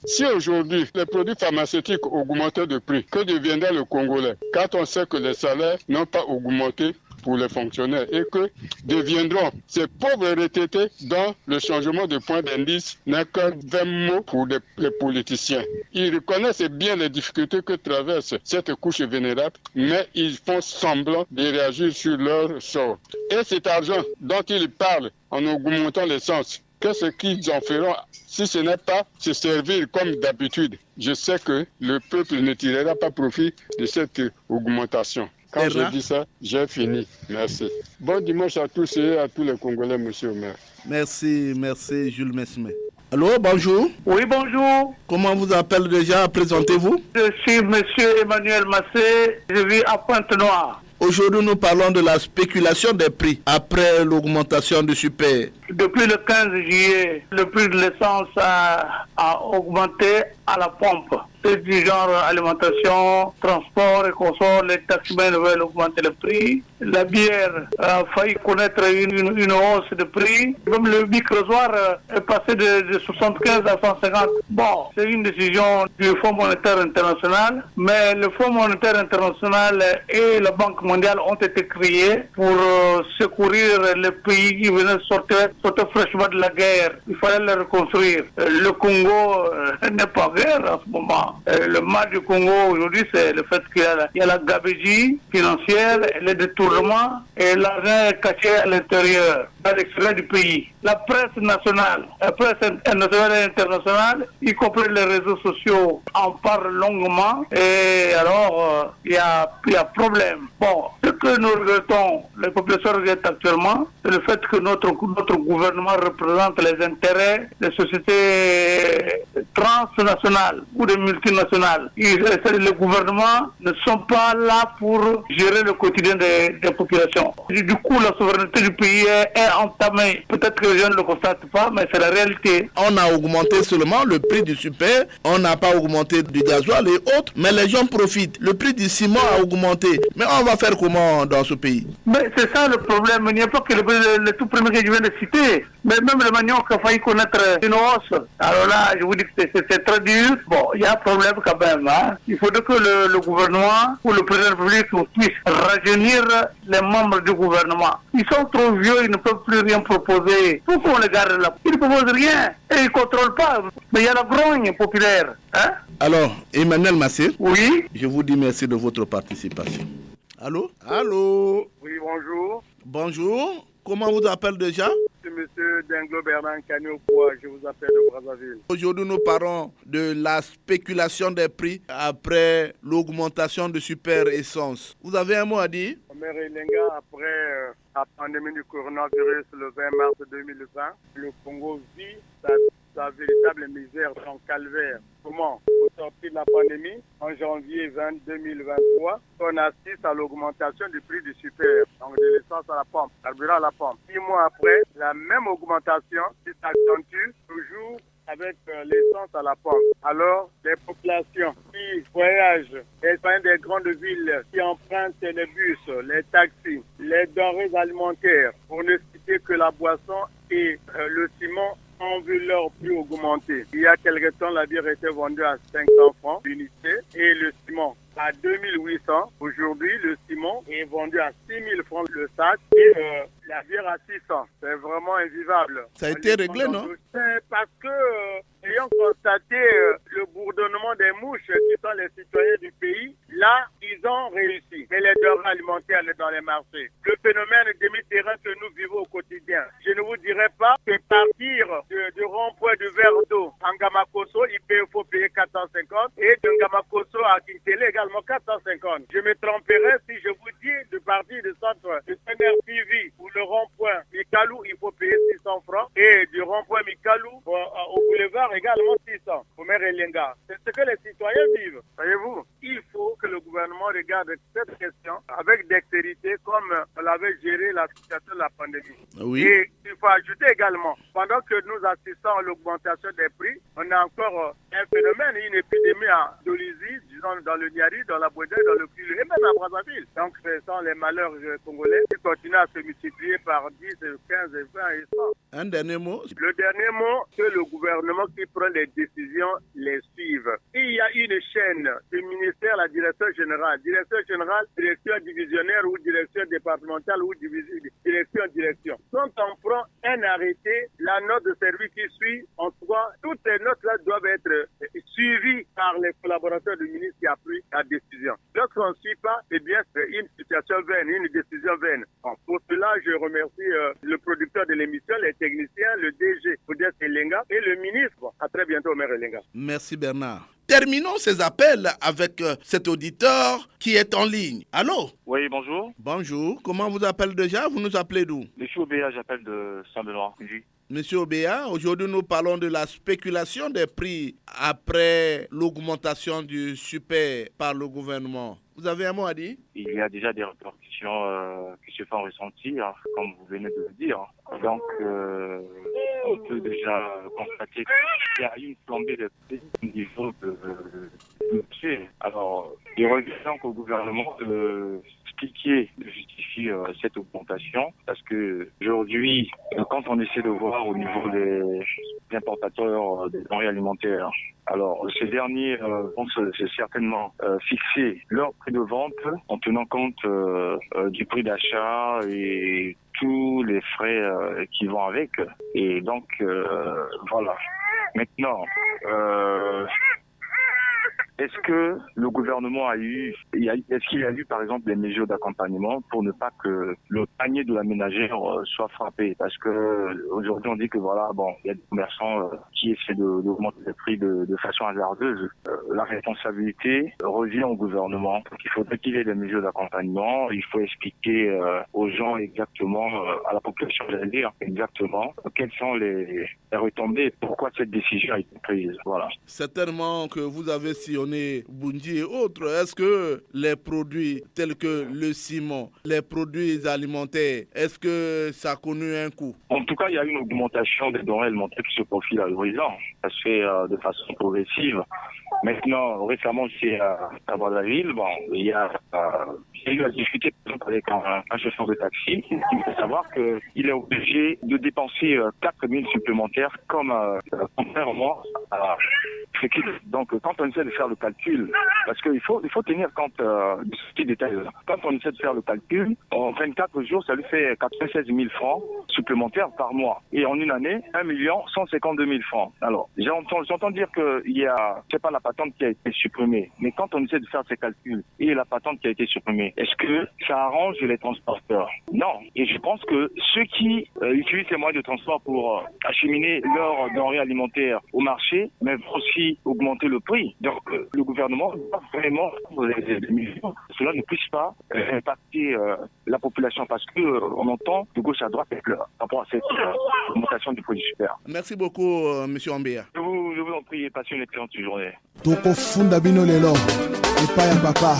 Si aujourd'hui les produits pharmaceutiques augmentaient de prix, que deviendra le Congolais quand on sait que les salaires n'ont pas augmenté pour les fonctionnaires et que deviendront ces pauvres retraités dont le changement de point d'indice n'est qu'un vain mot pour les politiciens. Ils reconnaissent bien les difficultés que traverse cette couche vénérable, mais ils font semblant de réagir sur leur sort. Et cet argent dont ils parlent en augmentant l'essence, qu'est-ce qu'ils en feront si ce n'est pas se servir comme d'habitude? Je sais que le peuple ne tirera pas profit de cette augmentation. Quand je dis ça, j'ai fini. Merci. Bon dimanche à tous et à tous les Congolais, monsieur le maire. Merci, Jules Mesmer. Allô, bonjour. Oui, bonjour. Comment vous appelez déjà? Présentez-vous. Je suis monsieur Emmanuel Massé, je vis à Pointe-Noire. Aujourd'hui, nous parlons de la spéculation des prix après l'augmentation du super. Depuis le 15 juillet, le prix de l'essence a augmenté à la pompe. C'est du genre alimentation, transport et consort. Les taximens veulent augmenter le prix. La bière a failli connaître une hausse de prix. Même le microsoir est passé de 75 à 150. Bon, c'est une décision du Fonds monétaire international. Mais le Fonds monétaire international et la Banque mondiale ont été créés pour secourir les pays qui venaient sortir fraîchement de la guerre. Il fallait les reconstruire. Le Congo n'est pas en guerre en ce moment. Le mal du Congo aujourd'hui, c'est le fait qu'il y a la gabegie financière, les détournements et l'argent est caché à l'intérieur, à l'extérieur du pays. La presse nationale, la presse nationale et internationale, y compris les réseaux sociaux, en parlent longuement et alors il y a problème. Bon, ce que nous regrettons, les populations regrettent actuellement, c'est le fait que notre gouvernement représente les intérêts des sociétés transnationales ou des multinationales. Les gouvernements ne sont pas là pour gérer le quotidien des populations. Du coup, la souveraineté du pays est entamée. Peut-être que les gens ne le constatent pas, mais c'est la réalité. On a augmenté seulement le prix du super, on n'a pas augmenté du gasoil et autres, mais les gens profitent. Le prix du ciment a augmenté. Mais on va faire comment dans ce pays? Mais c'est ça le problème. Il n'y a pas que le tout premier que je viens de citer. Mais même le manioc a failli connaître une hausse. Alors là, je vous dis que c'est très dur. Bon, il y a un problème quand même. Hein. Il faudrait que le gouvernement ou le président de la République puisse rajeunir les membres du gouvernement. Ils sont trop vieux, ils ne peuvent plus rien proposer. Pourquoi on les garde là? Ils ne proposent rien et ils ne contrôlent pas. Mais il y a la grogne populaire. Hein? Alors, Emmanuel Massé, oui, je vous dis merci de votre participation. Allô? Allô? Oui, bonjour. Bonjour. Comment vous appelez déjà? C'est M. Denglo Bernard Kanyopoa, je vous appelle de Brazzaville. Aujourd'hui, nous parlons de la spéculation des prix après l'augmentation de super essence. Vous avez un mot à dire? Omer Elenga, après la pandémie du coronavirus le 20 mars 2020, le Congo vit sa véritable misère, son calvaire. Comment? Au sortir de la pandémie, en janvier 2023, on assiste à l'augmentation du prix du super, donc de l'essence à la pompe, carburant à la pompe. 6 mois après, la même augmentation qui s'accentue toujours avec l'essence à la pompe. Alors, les populations qui voyagent, les citoyens des grandes villes qui empruntent les bus, les taxis, les denrées alimentaires, pour ne citer que la boisson et le ciment, ont vu leur prix augmenter. Il y a quelque temps, la bière était vendue à 500 francs l'unité et le ciment à 2800. Aujourd'hui, le ciment est vendu à 6000 francs le sac et la bière à 600. C'est vraiment invivable. Ça a été réglé, non? C'est parce que, ayant constaté le bourdonnement des mouches qui sont les citoyens du pays, là, ils ont réussi. Mais les denrées alimentaires dans les marchés. Le phénomène demi-terrain que nous vivons au quotidien. Je ne vous dirais pas que partir du rond-point du verre d'eau en Ngamakosso, il faut payer 450 et de Ngamakosso à Kintele également 450. Je me tromperais si je vous dis de partir du centre de PV ou le rond-point Mikalou, il faut payer 600 francs et du rond-point Mikalou au boulevard également 600. Omer Elenga. C'est ce que les citoyens vivent. Voyez-vous, il faut que le gouvernement regarde cette question avec dextérité comme on l'avait géré la situation de la pandémie. Oui. Et il faut ajouter également, pendant que nous assistons à l'augmentation des prix, on a encore un phénomène, une épidémie à Dolisie, disons dans le Niari, dans la Bouédé, dans le Kulu et même à Brazzaville. Donc ce sont les malheurs congolais qui continuent à se multiplier par 10, 15, 20 et 100. Un dernier mot? Le dernier mot, c'est le gouvernement qui prend les décisions, les suivent. Il y a une chaîne du ministère, la direction générale, direction divisionnaire ou direction départementale ou direction. Quand on prend un arrêté, la note de service qui suit, en tout cas, toutes ces notes-là doivent être suivies par les collaborateurs du ministre qui a pris la décision. Lorsqu'on ne suit pas, eh bien, c'est une situation vaine, une décision vaine. Bon, pour cela, je remercie le producteur de l'émission, les techniciens, le DG, Oudès Elenga, et le ministre. Bon, à très bientôt, Omer Elenga. Merci Bernard. Terminons ces appels avec cet auditeur qui est en ligne. Allô? Oui, bonjour. Bonjour. Comment vous appelez déjà? Vous nous appelez d'où? Monsieur Obéa, j'appelle de Saint-Benoît. Monsieur Obéa, aujourd'hui nous parlons de la spéculation des prix après l'augmentation du super par le gouvernement. Vous avez un mot à dire? Il y a déjà des répercussions qui se font ressentir, comme vous venez de le dire. Donc, on peut déjà constater qu'il y a une flambée de prix au niveau de marché. Alors, il revient donc au gouvernement de justifier cette augmentation, parce que aujourd'hui, quand on essaie de voir au niveau des importateurs des denrées alimentaires, alors ces derniers vont certainement fixer leur prix de vente en tenant compte du prix d'achat et tous les frais qui vont avec. Et donc, voilà. Maintenant, est-ce que le gouvernement est-ce qu'il y a eu par exemple des mesures d'accompagnement pour ne pas que le panier de la ménagère soit frappé? Parce que aujourd'hui on dit que voilà, bon, il y a des commerçants qui essaient d'augmenter les prix de façon hasardeuse. La responsabilité revient au gouvernement. Il faudrait qu'il y ait des mesures d'accompagnement. Il faut expliquer aux gens exactement, à la population, j'allais dire exactement, quelles sont les retombées, pourquoi cette décision a été prise. Voilà. Certainement que vous avez sillonné Bunji et autres. Est-ce que les produits tels que le ciment, les produits alimentaires, est-ce que ça a connu un coût? En tout cas, il y a une augmentation des denrées alimentaires qui se profile à l'horizon. Ça se fait de façon progressive. Maintenant, récemment, c'est à Brazzaville, bon, il y a eu à discuter avec un chauffeur de taxi qui me fait savoir qu'il est obligé de dépenser 4 000 supplémentaires comme contrairement à ce qu'il. Donc, quand on essaie de faire le calcul, parce qu'il faut tenir compte de ce petit détail. Quand on essaie de faire le calcul, en 24 jours, ça lui fait 96 000 francs supplémentaires par mois. Et en une année, 1 152 000 francs. Alors, j'entends dire qu'il y a, c'est pas la patente qui a été supprimée, mais quand on essaie de faire ces calculs et la patente qui a été supprimée, est-ce que ça arrange les transporteurs? Non. Et je pense que ceux qui utilisent ces moyens de transport pour acheminer leurs denrées alimentaires au marché, mais vont aussi augmenter le prix. Donc, le gouvernement doit vraiment prendre des mesures. Cela ne puisse pas impacter la population parce que on entend de gauche à droite par rapport à cette augmentation du produit super. Merci beaucoup, Monsieur Ambea. Je vous en prie, passez une excellente journée. Toko funda bino lelo epa ya papa.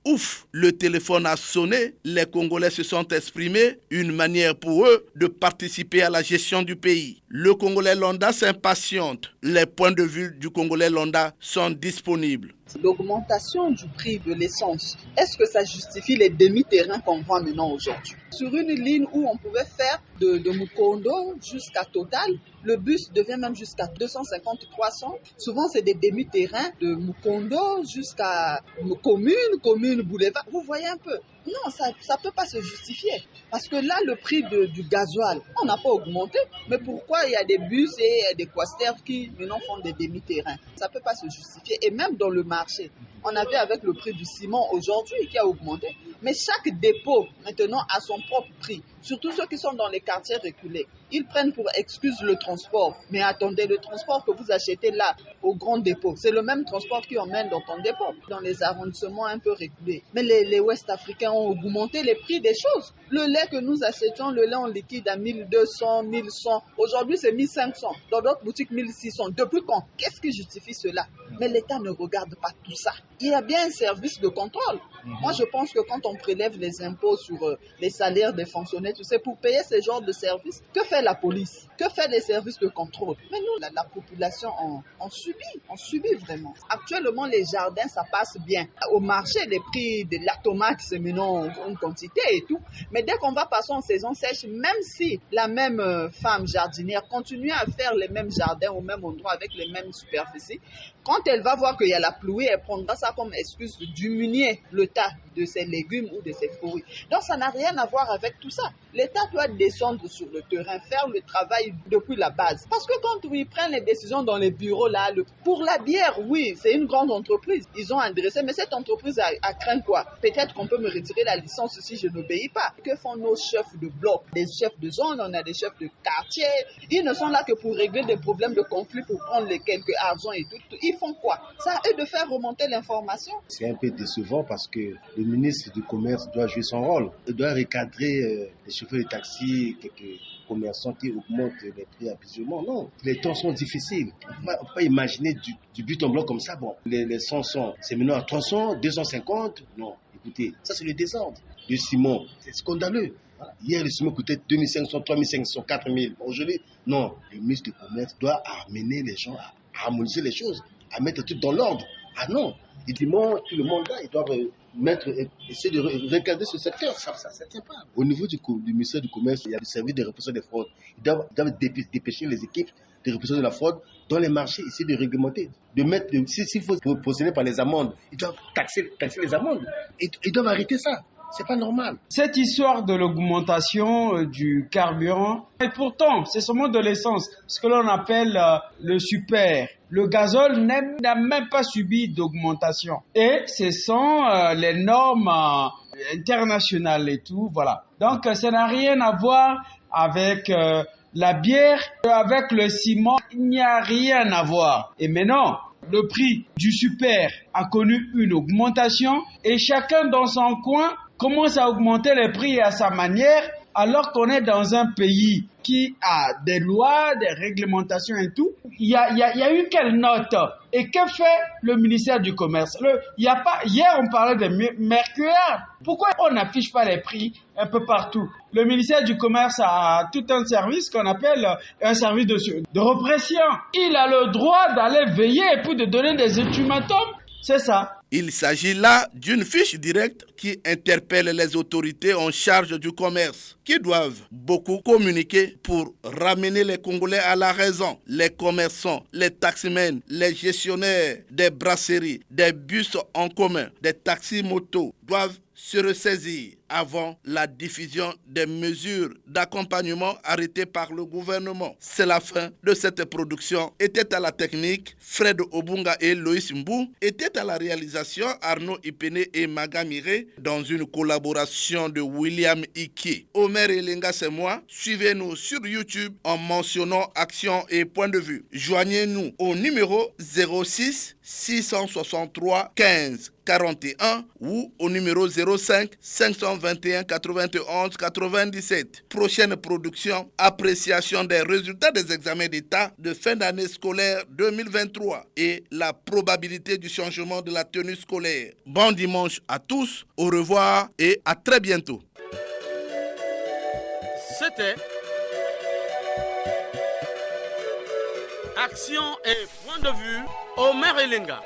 Ouf, le téléphone a sonné, les Congolais se sont exprimés, une manière pour eux de participer à la gestion du pays. Le Congolais lambda s'impatiente, les points de vue du Congolais lambda sont disponibles. L'augmentation du prix de l'essence, est-ce que ça justifie les demi-terrains qu'on voit maintenant aujourd'hui? Sur une ligne où on pouvait faire de Mukondo jusqu'à Total, le bus devient même jusqu'à 250-300. Souvent, c'est des demi-terrains de Mukondo jusqu'à commune, boulevard. Vous voyez un peu? Non, ça ne peut pas se justifier. Parce que là, le prix du gasoil, on n'a pas augmenté. Mais pourquoi il y a des bus et des quasters qui maintenant font des demi-terrains? Ça ne peut pas se justifier. Et même dans le marché, on a vu avec le prix du ciment aujourd'hui qui a augmenté. Mais chaque dépôt, maintenant, a son propre prix. Surtout ceux qui sont dans les quartiers reculés. Ils prennent pour excuse le transport. Mais attendez, le transport que vous achetez là, au grand dépôt, c'est le même transport qui emmène dans ton dépôt, dans les arrondissements un peu reculés. Mais les Ouest-Africains ont augmenté les prix des choses. Le lait que nous achetions, le lait en liquide à 1200, 1100. Aujourd'hui, c'est 1500. Dans d'autres boutiques, 1600. Depuis quand? Qu'est-ce qui justifie cela? Mais l'État ne regarde pas tout ça. Il y a bien un service de contrôle. Moi, je pense que quand on prélève les impôts sur les salaires des fonctionnaires, tu sais, pour payer ce genre de services, que fait la police? Que fait les services de contrôle? Mais nous, la population, on subit vraiment. Actuellement, les jardins, ça passe bien. Au marché, les prix de la tomate, c'est maintenant une quantité et tout. Mais dès qu'on va passer en saison sèche, même si la même femme jardinière continue à faire les mêmes jardins au même endroit avec les mêmes superficies, quand elle va voir qu'il y a la pluie, elle prendra ça comme excuse de diminuer le tas de ses légumes ou de ses fruits. Donc ça n'a rien à voir avec tout ça. L'État doit descendre sur le terrain, faire le travail depuis la base. Parce que quand ils prennent les décisions dans les bureaux, là, pour la bière, oui, c'est une grande entreprise. Ils ont adressé, mais cette entreprise a craint quoi? Peut-être qu'on peut me retirer la licence si je n'obéis pas. Que font nos chefs de bloc? Des chefs de zone, on a des chefs de quartier. Ils ne sont là que pour régler des problèmes de conflit, pour prendre les quelques argent et tout. Ils font quoi? Ça à eux de faire remonter l'information. C'est un peu décevant parce que le ministre du Commerce doit jouer son rôle. Il doit recadrer les chauffeurs de taxi, quelques commerçants qui augmentent les prix abusivement. Non, les temps sont difficiles. On ne peut pas imaginer du but en bloc comme ça. Bon, les 100 c'est maintenant à 300, 250. Non, écoutez, ça c'est le désordre. Le ciment, c'est scandaleux. Hier, le ciment coûtait 2500, 3500, 4000. Aujourd'hui, non. Le ministre du Commerce doit amener les gens à harmoniser les choses, à mettre tout dans l'ordre. Ah non, tout le monde là, ils doivent essayer de recadrer ce secteur. Ça ne tient pas. Au niveau du ministère du Commerce, il y a le service de répression des fraudes. Ils doivent dépêcher les équipes de répression de la fraude dans les marchés, essayer de réglementer. S'il faut procéder par les amendes, ils doivent taxer les amendes. Ils doivent arrêter ça. C'est pas normal. Cette histoire de l'augmentation du carburant, et pourtant, c'est seulement de l'essence, ce que l'on appelle le super. Le gazole n'a même pas subi d'augmentation. Et ce sont les normes internationales et tout, voilà. Donc, ça n'a rien à voir avec la bière, avec le ciment, il n'y a rien à voir. Et maintenant, le prix du super a connu une augmentation et chacun dans son coin commence à augmenter les prix à sa manière alors qu'on est dans un pays qui a des lois, des réglementations et tout. Il y a eu quelle note? Et que fait le ministère du Commerce? Hier, on parlait de mercure. Pourquoi on n'affiche pas les prix un peu partout? Le ministère du Commerce a tout un service qu'on appelle un service de répression. Il a le droit d'aller veiller et puis de donner des ultimatums. C'est ça. Il s'agit là d'une fiche directe qui interpelle les autorités en charge du commerce, qui doivent beaucoup communiquer pour ramener les Congolais à la raison. Les commerçants, les taximens, les gestionnaires des brasseries, des bus en commun, des taxis-motos doivent se ressaisir avant la diffusion des mesures d'accompagnement arrêtées par le gouvernement. C'est la fin de cette production. Était à la technique Fred Obunga et Loïs Mbou. Était à la réalisation Arnaud Ipene et Magamire dans une collaboration de William Iki. Omer Elenga, c'est moi. Suivez-nous sur YouTube en mentionnant Action et Point de Vue. Joignez-nous au numéro 06 663 15 41 ou au numéro 05 521 91 97. Prochaine production, appréciation des résultats des examens d'État de fin d'année scolaire 2023 et la probabilité du changement de la tenue scolaire. Bon dimanche à tous, au revoir et à très bientôt. C'était Action et Point de Vue, Omer Elenga.